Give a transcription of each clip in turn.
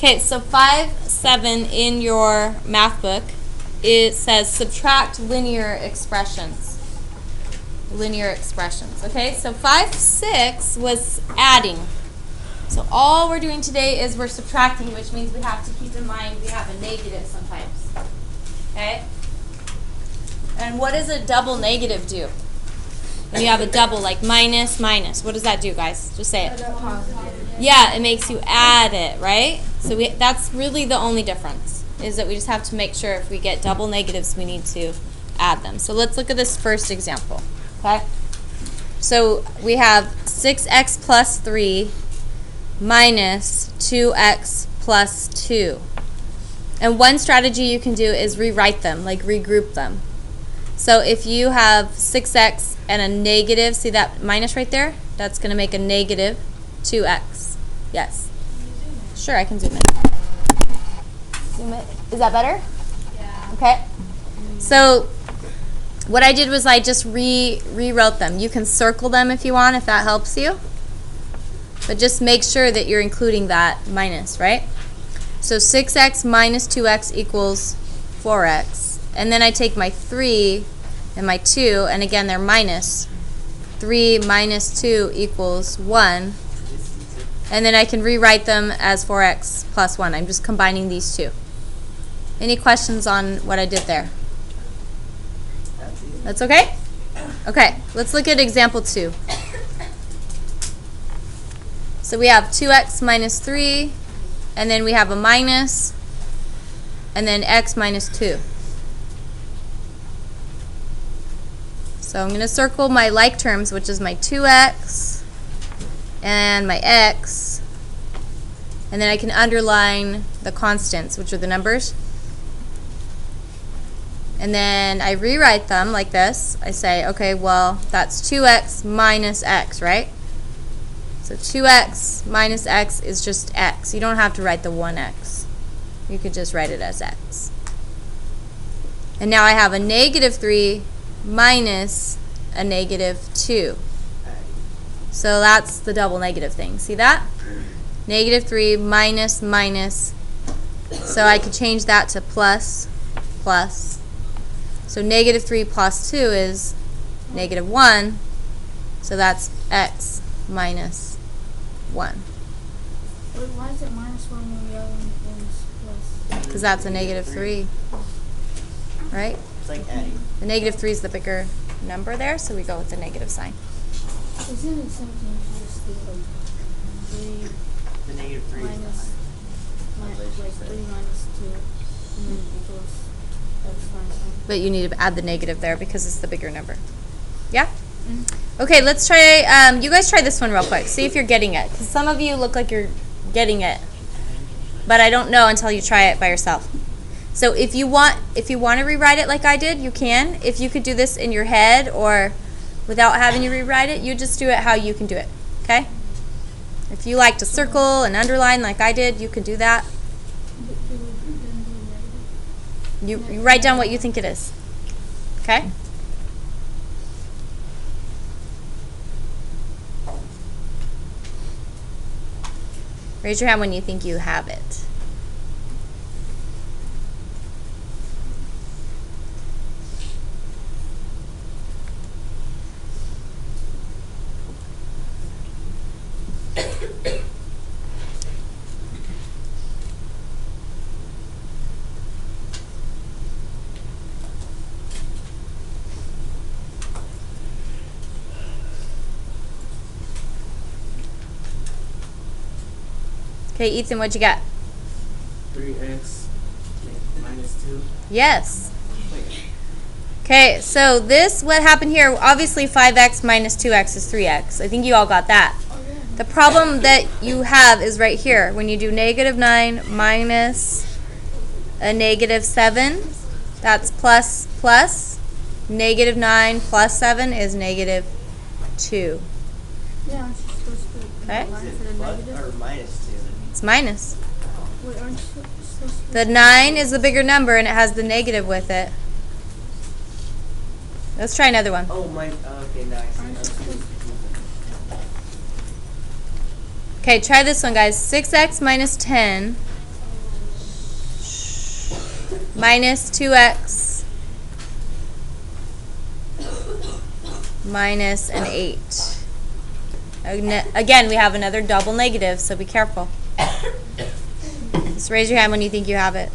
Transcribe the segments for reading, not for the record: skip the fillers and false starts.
Okay, so 5-7 in your math book, it says subtract linear expressions. Linear expressions. Okay, so 5-6 was adding. So all we're doing today is we're subtracting, which means we have to keep in mind we have a negative sometimes. Okay? And what does a double negative do? When you have a double, like minus, minus, what does that do, guys? Just say it. Yeah, it makes you add it, right? So that's really the only difference, is that we just have to make sure if we get double negatives, we need to add them. So let's look at this first example, okay? So we have 6x plus 3 minus 2x plus 2. And one strategy you can do is rewrite them, like regroup them. So if you have 6x and a negative, see that minus right there? That's going to make a negative 2x. Yes. Sure, I can zoom in. Zoom it. Is that better? Yeah. Okay. So what I did was I just rewrote them. You can circle them if you want, if that helps you. But just make sure that you're including that minus, right? So 6x minus 2x equals 4x. And then I take my 3 and my 2, and again they're minus. 3 minus 2 equals 1. And then I can rewrite them as 4x plus 1. I'm just combining these two. Any questions on what I did there? That's okay? Okay, let's look at example 2. So we have 2x minus 3, and then we have a minus, and then x minus 2. So I'm going to circle my like terms, which is my 2x and my x, and then I can underline the constants, which are the numbers. And then I rewrite them like this. I say, okay, well, that's 2x minus x, right? So 2x minus x is just x. You don't have to write the 1x. You could just write it as x. And now I have a negative 3 minus a negative 2. So that's the double negative thing. See that? Negative 3 minus minus. So I could change that to plus, plus. So negative 3 plus 2 is negative 1. So that's x minus 1. Why is it minus 1 when the other one is plus? Because that's a negative 3. Right? It's like adding. The negative 3 is the bigger number there, so we go with the negative sign. Isn't it something to just do like 3 The negative 3 minus, like 3 minus 2 and then equals x minus 1? But you need to add the negative there because it's the bigger number. Yeah? Okay, let's try, you guys try this one real quick. See if you're getting it. Because some of you look like you're getting it. But I don't know until you try it by yourself. So if you want to rewrite it like I did, you can. If you could do this in your head or without having to rewrite it, you just do it how you can do it. Okay? If you like to circle and underline like I did, you can do that. You write down what you think it is. Okay? Raise your hand when you think you have it. Okay, Ethan, what'd you got? 3x minus 2. Yes. Okay, so what happened here, obviously 5x minus 2x is 3x. I think you all got that. The problem that you have is right here. When you do negative 9 minus a negative 7, that's plus plus. Negative 9 plus 7 is negative 2. Yeah, aren't you supposed to Okay. line for the Plus negative? or minus 2? It's minus. Wait, aren't you supposed to? The 9 is the bigger number and it has the negative with it. Let's try another one. Oh, mine. Okay, now I see. Aren't you supposed Okay, try this one, guys. 6x minus 10 minus 2x minus an 8. Again, we have another double negative, so be careful. Just raise your hand when you think you have it.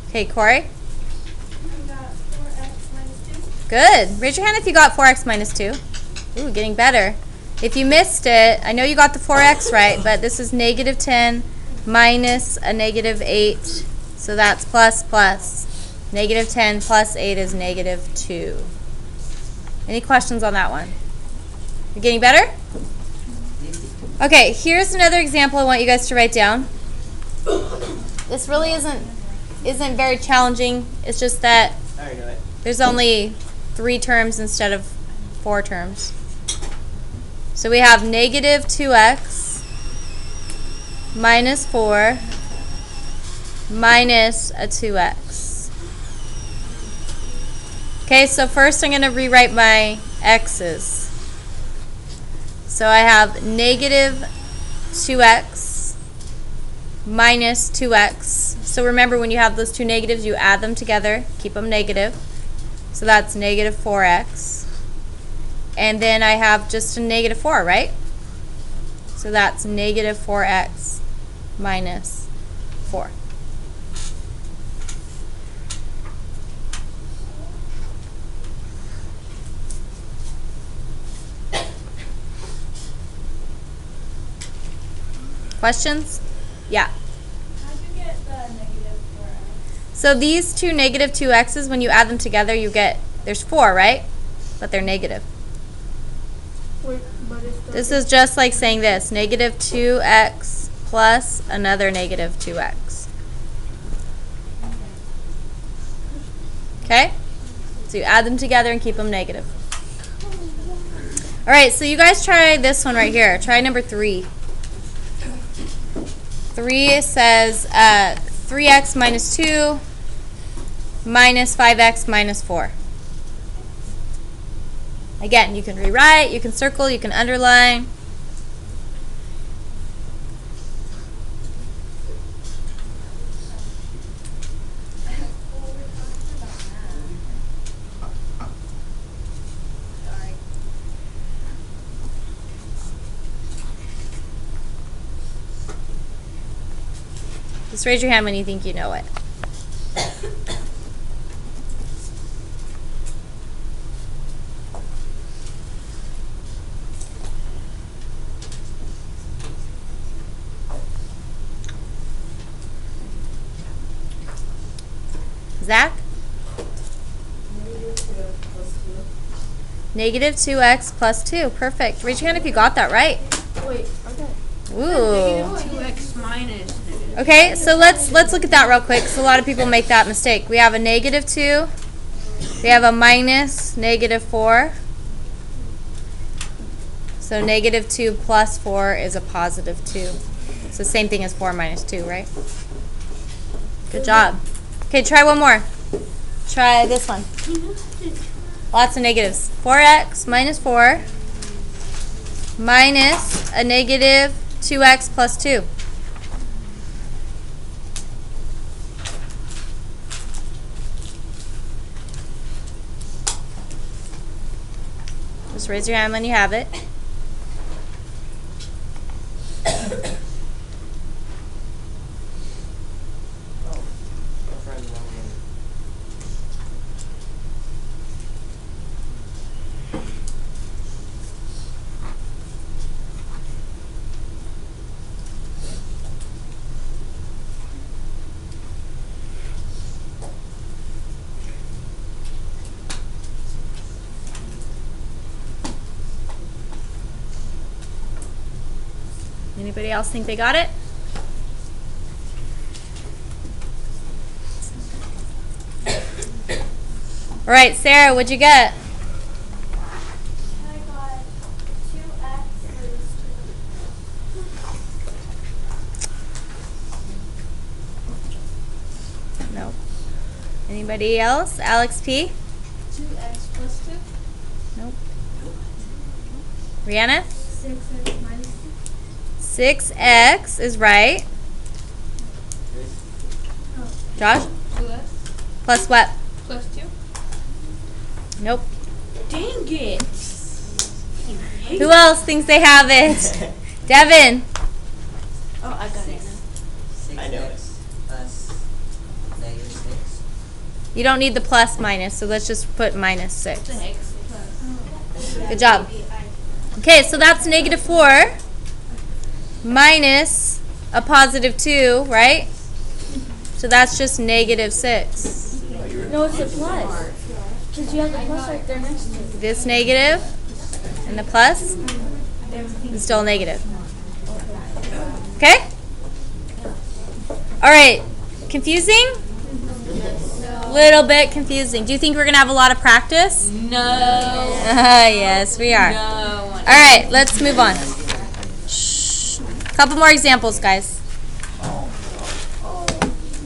Okay, Corey? I got 4x minus 2. Good. Raise your hand if you got 4x minus 2. Ooh, getting better. If you missed it, I know you got the 4x right, but this is negative 10 minus a negative 8. So that's plus plus. Negative 10 plus 8 is negative 2. Any questions on that one? You're getting better? Okay, here's another example I want you guys to write down. This really isn't very challenging. It's just that I already know it. there's only 3 terms instead of 4 terms. So we have negative 2x minus 4 minus a 2x. Okay, so first I'm going to rewrite my x's. So I have negative 2x minus 2x. So remember, when you have those two negatives, you add them together, keep them negative. So that's negative 4x. And then I have just a negative 4, right? So that's negative 4x minus 4. Questions? Yeah. How'd you get the negative 4x? So these two negative 2x's, when you add them together, you get, there's 4, right? But they're negative. Wait, but it's the This is just like saying this, negative 2x plus another negative 2x. Okay? So you add them together and keep them negative. All right, so you guys try this one right here. Try number 3. 3 says 3x minus 2 minus 5x minus 4. Again, you can rewrite, you can circle, you can underline. Just raise your hand when you think you know it. Zach? Negative 2x plus 2. Perfect. Raise your hand if you got that right. Wait, okay. Ooh. 2x minus negative. Okay, so let's look at that real quick, because a lot of people make that mistake. We have a negative 2. We have a minus negative 4. So negative 2 plus 4 is a positive 2. It's the same thing as 4 minus 2, right? Good job. Okay, try one more. Try this one. Lots of negatives. 4x minus 4 minus a negative 2x plus 2. Just raise your hand when you have it. I'll try the wrong one. Anybody else think they got it? All right, Sarah, what'd you get? Anybody else? Alex P? 2x plus 2. Nope. Rihanna? 6x minus 6x is right. Josh? 2x Plus what? plus 2. Nope. Dang it. Who else thinks they have it? Devin? Oh, I got it. I know it. Plus negative 6. You don't need the plus minus, so let's just put minus 6. X plus. Good job. Okay, so that's negative 4 minus a positive 2, right? So that's just negative 6. No, it's a plus. Because you have the plus right there next to it. This negative and the plus is still negative. Okay? All right. Confusing? Little bit confusing. Do you think we're going to have a lot of practice? No. Yes, we are. No. All right, let's move on. Shh. Couple more examples, guys.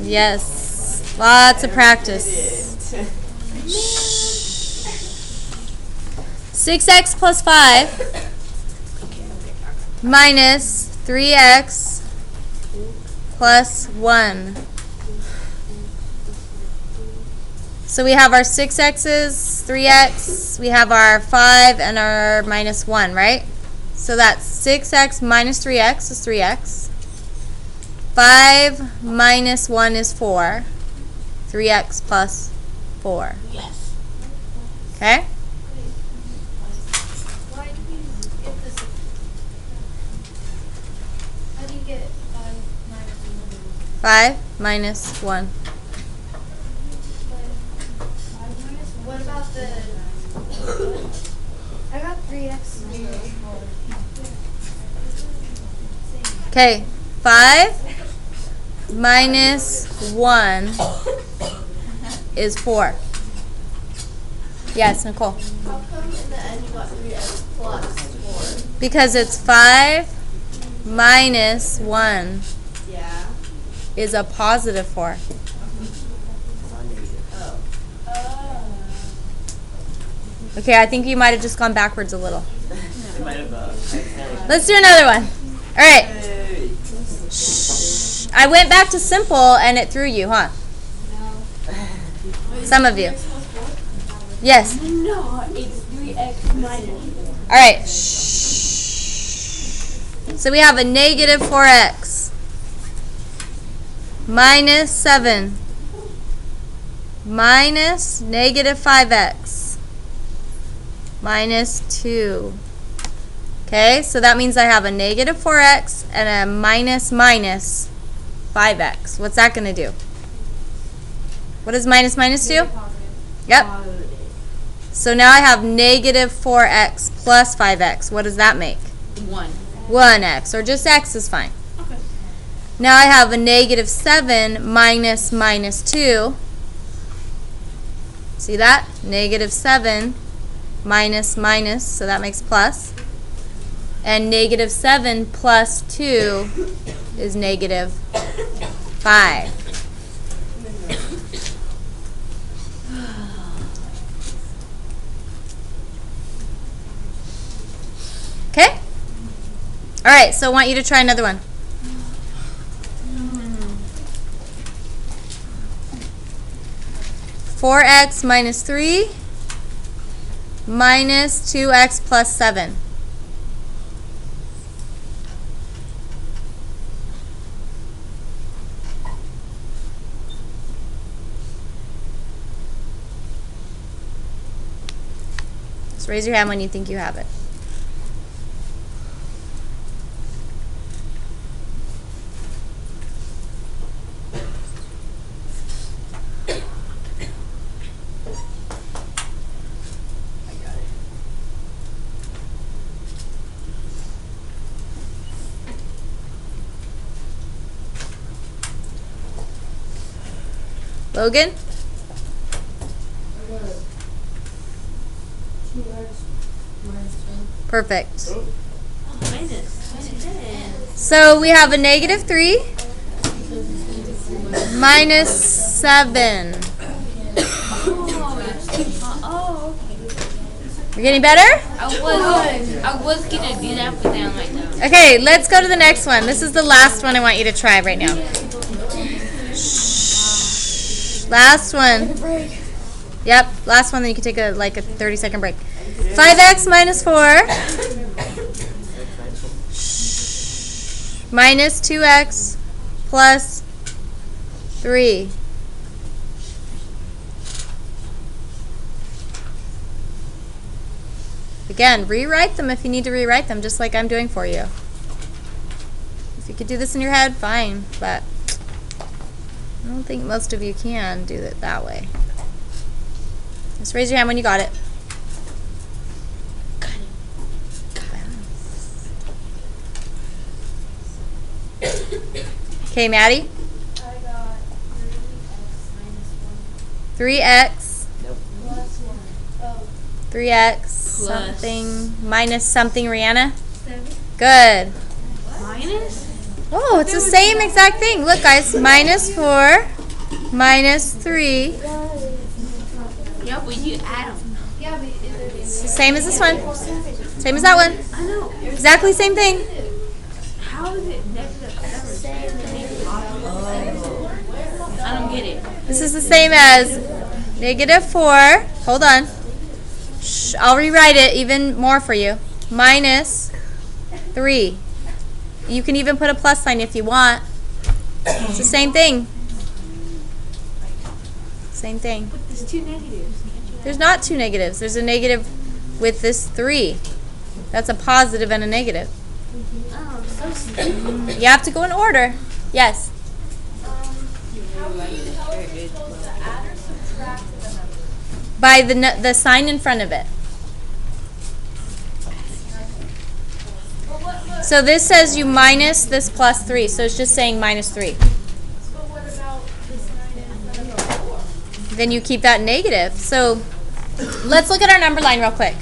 Yes. Lots of practice. 6x plus 5 minus 3x plus 1. So we have our 6x's, 3x, we have our 5, and our minus 1, right? So that's 6x minus 3x is 3x. 5 minus 1 is 4. 3x plus 4. Yes. Okay? Why do you get this? How do you get 5 minus 1? 5 minus 1. What about the? I got 3x. Okay, 5 minus 1 is 4. Yes, Nicole. How come in the end you got 3x plus 4? Because it's 5 minus 1 Yeah. is a positive 4. Okay, I think you might have just gone backwards a little. It might have, Let's do another one. All right. Shh. I went back to simple and it threw you, huh? Some of you. Yes. No, it's 3x minus. All right. Shh. So we have a negative 4x minus 7 minus negative 5x minus 2. Okay, so that means I have a negative 4x and a minus 5x. What's that going to do? What does minus do? Yep. So now I have negative 4x plus 5x. What does that make? 1x, or just x is fine. Okay. Now I have a negative 7 minus 2. See that? Negative 7 minus, so that makes plus. And negative 7 plus 2 is negative 5. Okay? All right, so I want you to try another one. Four x minus 3 minus 2x plus 7. Just raise your hand when you think you have it. Logan? Perfect. So we have a negative 3 minus 7. Oh, it's too far. Oh, okay. You're getting better? I was gonna do that, but then I'm like, no. Okay, let's go to the next one. This is the last one I want you to try right now. Shh. Last one. Yep, last one. Then you can take a 30-second break. 5x minus 4 minus 2x plus 3. Again, rewrite them if you need to rewrite them, just like I'm doing for you. If you could do this in your head, fine, but I don't think most of you can do it that way. Just raise your hand when you got it. Okay, Maddie? I got 3x minus 1 3x plus 1. Oh, 3x something minus something, Rihanna? 7. Good. Minus? Oh, it's the same exact thing. Look, guys, minus 4 minus 3. Yeah, but you add them. Yeah, but It's the same as this one. Same as that one. I know. Exactly same thing. How is it negative 7? I don't get it. This is the same as negative 4. Hold on. Shh, I'll rewrite it even more for you. Minus 3. You can even put a plus sign if you want. It's the same thing. Same thing. But there's 2 negatives. There's not 2 negatives. There's a negative with this 3. That's a positive and a negative. Oh, so stupid. You have to go in order. Yes. How are you supposed to add or subtract the number? By the sign in front of it. So this says you minus this plus 3. So it's just saying minus 3. But what about the sign in front of 4? Then you keep that negative. So let's look at our number line real quick.